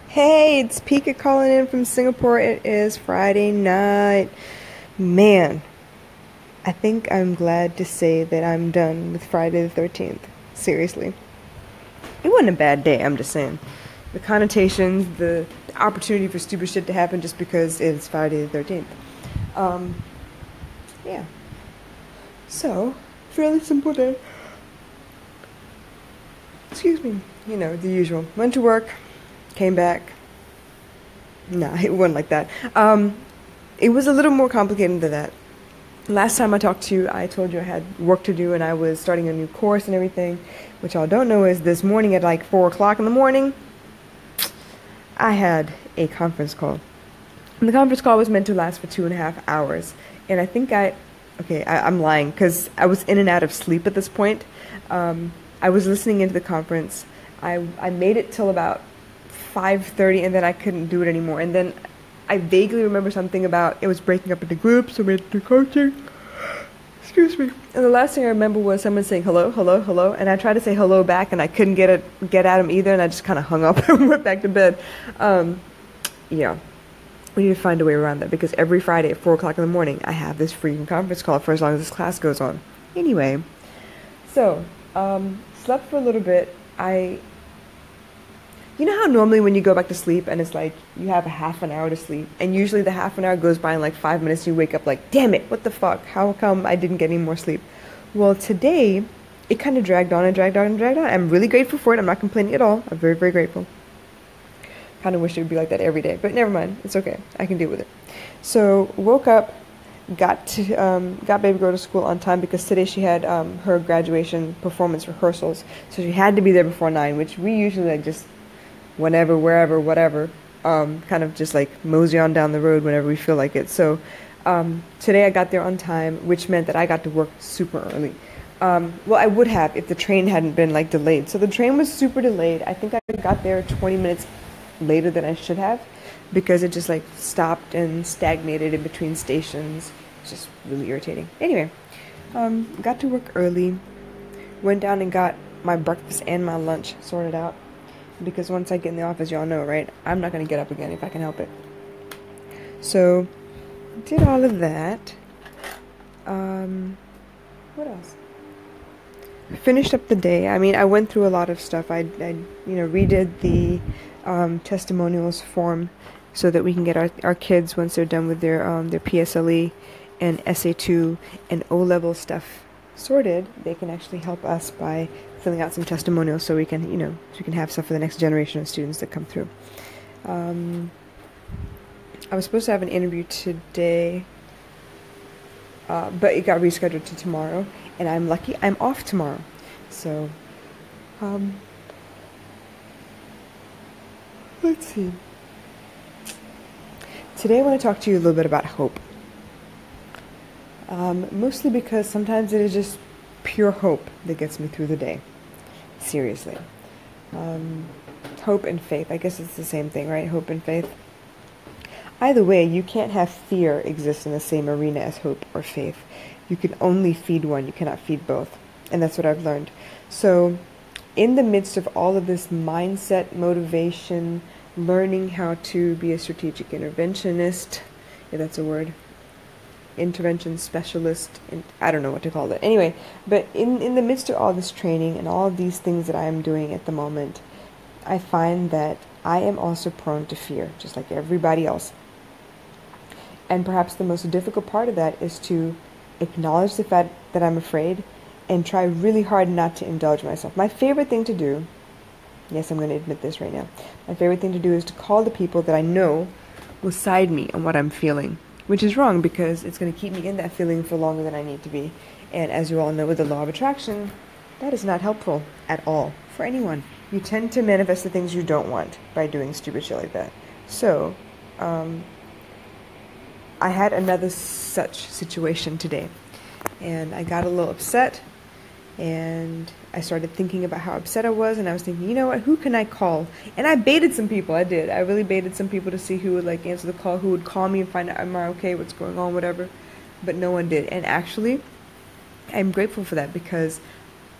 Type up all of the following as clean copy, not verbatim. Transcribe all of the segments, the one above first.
Hey, it's Pika calling in from Singapore. It is Friday night. Man, I think I'm glad to say that I'm done with Friday the 13th. Seriously. It wasn't a bad day, I'm just saying. The connotations, the opportunity for stupid shit to happen just because it's Friday the 13th. Um, yeah. So, fairly simple day. Excuse me. You know, the usual. Went to work, came back. Nah, it wasn't like that. It was a little more complicated than that. Last time I talked to you, I told you I had work to do and I was starting a new course and everything. Which y'all don't know is this morning at like 4 o'clock in the morning, I had a conference call. And the conference call was meant to last for 2.5 hours. And I think I'm lying because I was in and out of sleep at this point. I was listening into the conference. I made it till about 5:30 and then I couldn't do it anymore. And then I vaguely remember something about it was breaking up into groups, so we had to do coaching. Excuse me. And the last thing I remember was someone saying hello, hello, hello, and I tried to say hello back, and I couldn't get at him either, and I just kind of hung up and went back to bed. Yeah, we need to find a way around that because every Friday at 4 o'clock in the morning, I have this freaking conference call for as long as this class goes on. Anyway, so slept for a little bit. You know how normally when you go back to sleep and it's like you have a half an hour to sleep, and usually the half an hour goes by in like 5 minutes and you wake up like, damn it, what the fuck? How come I didn't get any more sleep? Well, today it kind of dragged on and dragged on and dragged on. I'm really grateful for it. I'm not complaining at all. I'm very, very grateful. Kind of wish it would be like that every day, but never mind. It's okay. I can deal with it. So woke up, got baby girl to school on time because today she had her graduation performance rehearsals, so she had to be there before 9, which we usually like just whenever, wherever, whatever, kind of just like mosey on down the road whenever we feel like it. So today I got there on time, which meant that I got to work super early. Well, I would have if the train hadn't been like delayed. So the train was super delayed. I think I got there 20 minutes later than I should have because it just like stopped and stagnated in between stations. It's just really irritating. Anyway, got to work early, went down and got my breakfast and my lunch sorted out. Because once I get in the office, y'all know, right? I'm not going to get up again if I can help it. So, did all of that. What else? Finished up the day. I mean, I went through a lot of stuff. I redid the testimonials form so that we can get our kids, once they're done with their PSLE and SA2 and O-level stuff sorted, they can actually help us by filling out some testimonials so we can have stuff for the next generation of students that come through. I was supposed to have an interview today, but it got rescheduled to tomorrow, and I'm lucky I'm off tomorrow. So, let's see. Today I want to talk to you a little bit about hope. Mostly because sometimes it is just pure hope that gets me through the day. Seriously. Hope and faith. I guess it's the same thing, right? Hope and faith. Either way, you can't have fear exist in the same arena as hope or faith. You can only feed one. You cannot feed both. And that's what I've learned. So, in the midst of all of this mindset, motivation, learning how to be a strategic interventionist, if that's a word, intervention specialist, and I don't know what to call it. Anyway, but in the midst of all this training and all of these things that I am doing at the moment, I find that I am also prone to fear, just like everybody else. And perhaps the most difficult part of that is to acknowledge the fact that I'm afraid and try really hard not to indulge myself. My favorite thing to do, yes, I'm going to admit this right now, my favorite thing to do is to call the people that I know will side me on what I'm feeling. Which is wrong because it's going to keep me in that feeling for longer than I need to be. And as you all know with the law of attraction, that is not helpful at all for anyone. You tend to manifest the things you don't want by doing stupid shit like that. So, I had another such situation today. And I got a little upset. And I started thinking about how upset I was, and I was thinking, you know what, who can I call? And I baited some people, I did. I really baited some people to see who would like answer the call, who would call me and find out, am I okay, what's going on, whatever. But no one did. And actually, I'm grateful for that because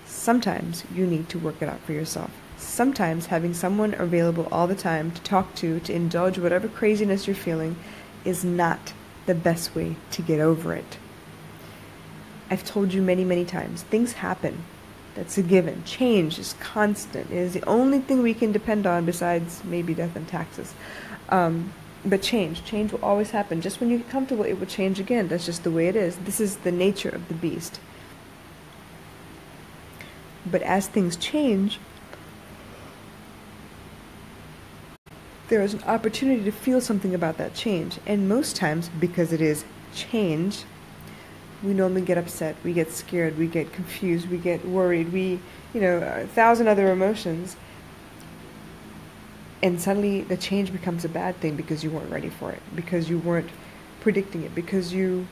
sometimes you need to work it out for yourself. sometimes having someone available all the time to talk to indulge whatever craziness you're feeling, is not the best way to get over it. I've told you many, many times, things happen. That's a given. Change is constant. It is the only thing we can depend on besides maybe death and taxes. But change will always happen. Just when you get comfortable, it will change again. That's just the way it is. This is the nature of the beast. But as things change, there is an opportunity to feel something about that change. And most times, because it is change, we normally get upset, we get scared, we get confused, we get worried, a thousand other emotions. And suddenly the change becomes a bad thing because you weren't ready for it, because you weren't predicting it, because you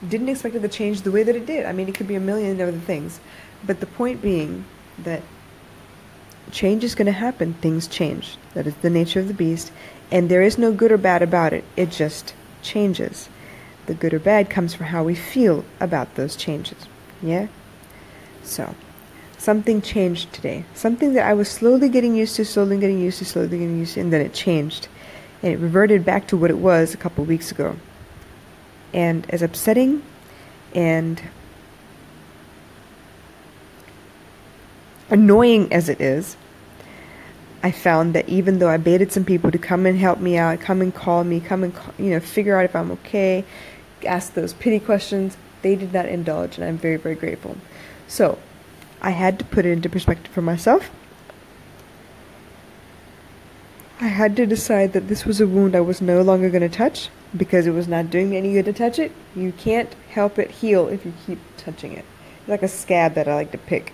didn't expect it to change the way that it did. I mean, it could be a million other things. But the point being that change is going to happen. Things change. That is the nature of the beast. And there is no good or bad about it. It just changes. The good or bad comes from how we feel about those changes. Yeah? So, something changed today. Something that I was slowly getting used to, and then it changed. And it reverted back to what it was a couple weeks ago. And as upsetting and annoying as it is, I found that even though I baited some people to come and help me out, come and call me, figure out if I'm okay, ask those pity questions, they did not indulge, and I'm very, very grateful. So, I had to put it into perspective for myself. I had to decide that this was a wound I was no longer going to touch, because it was not doing me any good to touch it. You can't help it heal if you keep touching it. It's like a scab that I like to pick.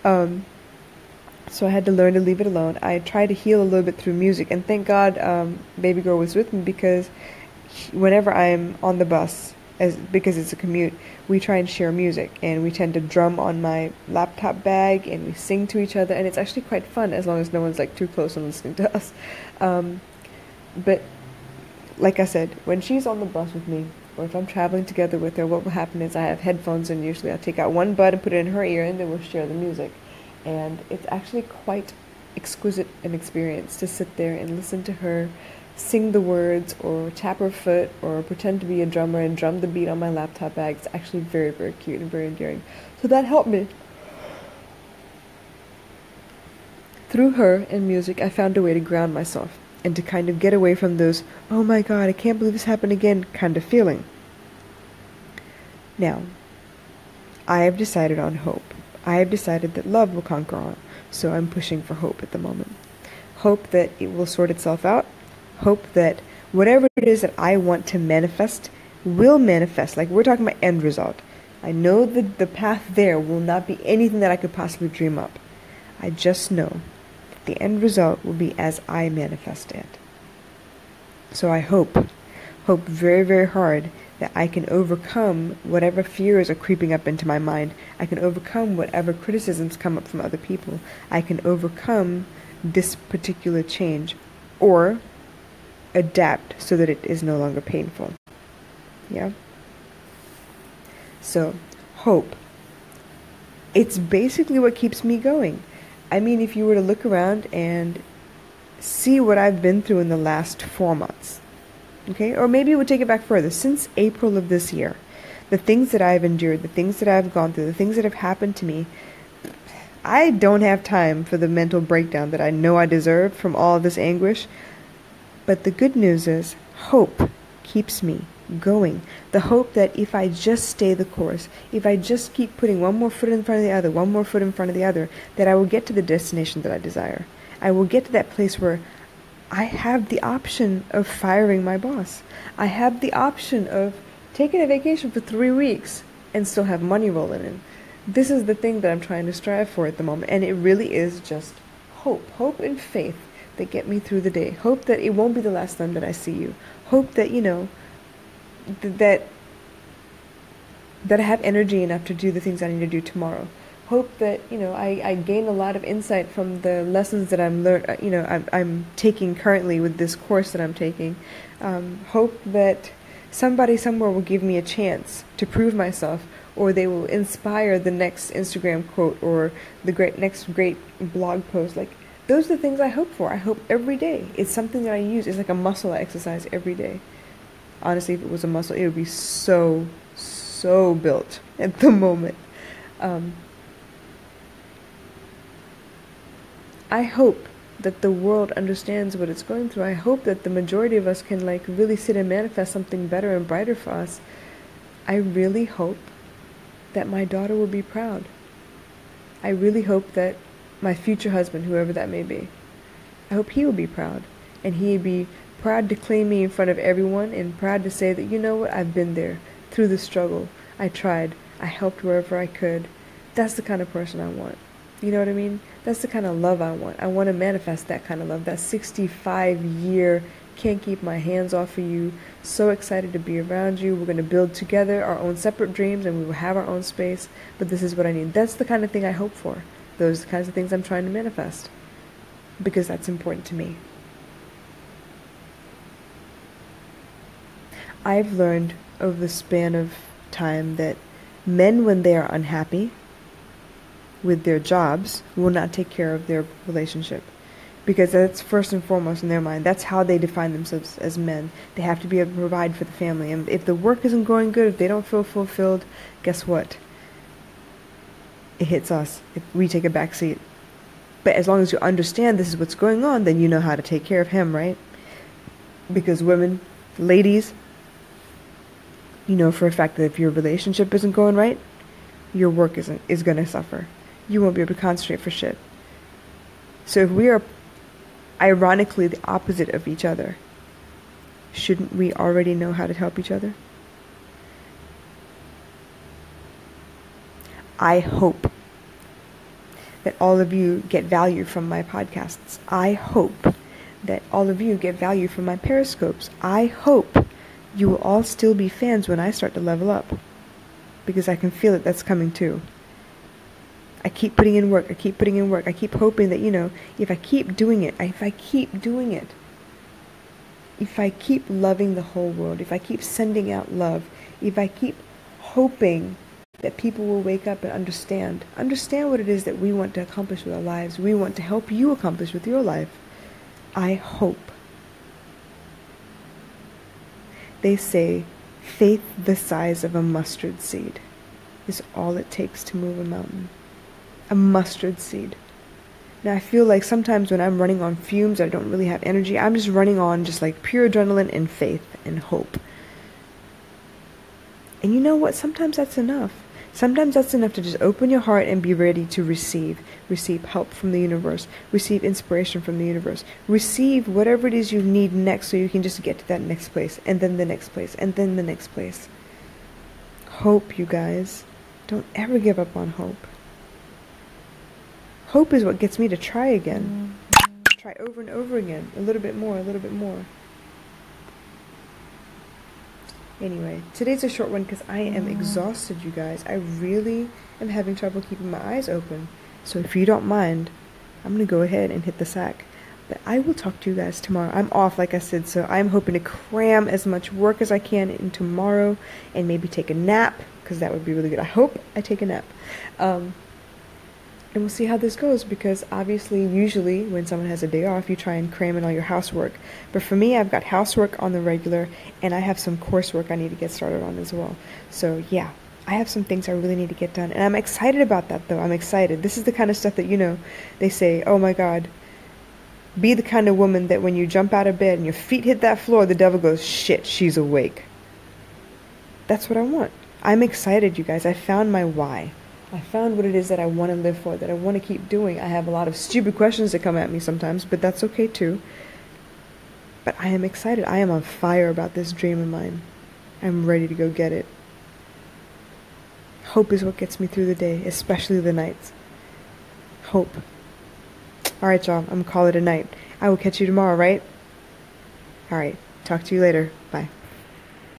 So I had to learn to leave it alone. I tried to heal a little bit through music, and thank God baby girl was with me, because whenever I'm on the bus, because it's a commute, we try and share music, and we tend to drum on my laptop bag, and we sing to each other, and it's actually quite fun as long as no one's like too close and listening to us. But like I said, when she's on the bus with me, or if I'm traveling together with her, what will happen is I have headphones, and usually I'll take out one bud and put it in her ear, and then we'll share the music. And it's actually quite exquisite an experience to sit there and listen to her sing the words, or tap her foot, or pretend to be a drummer and drum the beat on my laptop bag. It's actually very, very cute and very endearing. So that helped me. Through her and music, I found a way to ground myself and to kind of get away from those, oh my God, I can't believe this happened again kind of feeling. Now, I have decided on hope. I have decided that love will conquer all, so I'm pushing for hope at the moment. Hope that it will sort itself out. Hope that whatever it is that I want to manifest will manifest. Like, we're talking about end result. I know that the path there will not be anything that I could possibly dream up. I just know that the end result will be as I manifest it. So I hope very, very hard that I can overcome whatever fears are creeping up into my mind. I can overcome whatever criticisms come up from other people. I can overcome this particular change, or adapt so that it is no longer painful. Yeah? So, hope. It's basically what keeps me going. I mean, if you were to look around and see what I've been through in the last 4 months, okay? Or maybe we'll take it back further. Since April of this year, the things that I've endured, the things that I've gone through, the things that have happened to me, I don't have time for the mental breakdown that I know I deserve from all of this anguish. But the good news is, hope keeps me going. The hope that if I just stay the course, if I just keep putting one more foot in front of the other, one more foot in front of the other, that I will get to the destination that I desire. I will get to that place where I have the option of firing my boss. I have the option of taking a vacation for 3 weeks and still have money rolling in. This is the thing that I'm trying to strive for at the moment. And it really is just hope. Hope and faith that get me through the day. Hope that it won't be the last time that I see you. Hope that, that I have energy enough to do the things I need to do tomorrow. Hope that, I gain a lot of insight from the lessons that I'm taking currently with this course that I'm taking. Hope that Somebody somewhere will give me a chance to prove myself, or they will inspire the next Instagram quote or the next great blog post. Like, those are the things I hope for. I hope every day. It's something that I use. It's like a muscle I exercise every day. Honestly, if it was a muscle, it would be so built at the moment. I hope that the world understands what it's going through. I hope that the majority of us can like really sit and manifest something better and brighter for us. I really hope that my daughter will be proud. I really hope that my future husband, whoever that may be, I hope he will be proud. And he'd be proud to claim me in front of everyone and proud to say that, you know what, I've been there through the struggle. I tried. I helped wherever I could. That's the kind of person I want. You know what I mean? That's the kind of love I want. I want to manifest that kind of love. That 65-year, can't keep my hands off of you, so excited to be around you. We're going to build together our own separate dreams and we will have our own space, but this is what I need. That's the kind of thing I hope for. Those are the kinds of things I'm trying to manifest because that's important to me. I've learned over the span of time that men, when they are unhappy with their jobs, will not take care of their relationship, because that's first and foremost in their mind. That's how they define themselves as men. They have to be able to provide for the family, and if the work isn't going good, if they don't feel fulfilled, guess what? It hits us. We take a back seat. But as long as you understand this is what's going on, then you know how to take care of him, right? Because women, ladies, you know for a fact that if your relationship isn't going right, your work is going to suffer. You won't be able to concentrate for shit. So if we are ironically the opposite of each other, shouldn't we already know how to help each other? I hope that all of you get value from my podcasts. I hope that all of you get value from my periscopes. I hope you will all still be fans when I start to level up, because I can feel it. That's coming too. I keep putting in work. I keep hoping that, if I keep doing it, if I keep loving the whole world, if I keep sending out love, if I keep hoping that people will wake up and understand what it is that we want to accomplish with our lives, we want to help you accomplish with your life, I hope. They say faith the size of a mustard seed is all it takes to move a mountain. A mustard seed. Now I feel like sometimes when I'm running on fumes, I don't really have energy. I'm just running on just like pure adrenaline and faith and hope. And you know what? Sometimes that's enough. Sometimes that's enough to just open your heart and be ready to receive help from the universe, receive inspiration from the universe, receive whatever it is you need next so you can just get to that next place, and then the next place, and then the next place. Hope, you guys. Don't ever give up on hope. Hope is what gets me to try again. Try over and over again. A little bit more, a little bit more. Anyway, today's a short one because I am exhausted, you guys. I really am having trouble keeping my eyes open. So if you don't mind, I'm going to go ahead and hit the sack. But I will talk to you guys tomorrow. I'm off, like I said, so I'm hoping to cram as much work as I can in tomorrow and maybe take a nap, because that would be really good. I hope I take a nap. And we'll see how this goes, because obviously, usually, when someone has a day off, you try and cram in all your housework. But for me, I've got housework on the regular, and I have some coursework I need to get started on as well. So, yeah, I have some things I really need to get done. And I'm excited about that, though. I'm excited. This is the kind of stuff that, they say, oh my God, be the kind of woman that when you jump out of bed and your feet hit that floor, the devil goes, shit, she's awake. That's what I want. I'm excited, you guys. I found my why. I found what it is that I want to live for, that I want to keep doing. I have a lot of stupid questions that come at me sometimes, but that's okay too. But I am excited. I am on fire about this dream of mine. I'm ready to go get it. Hope is what gets me through the day, especially the nights. Hope. Alright, y'all. I'm going to call it a night. I will catch you tomorrow, right? Alright. Talk to you later. Bye.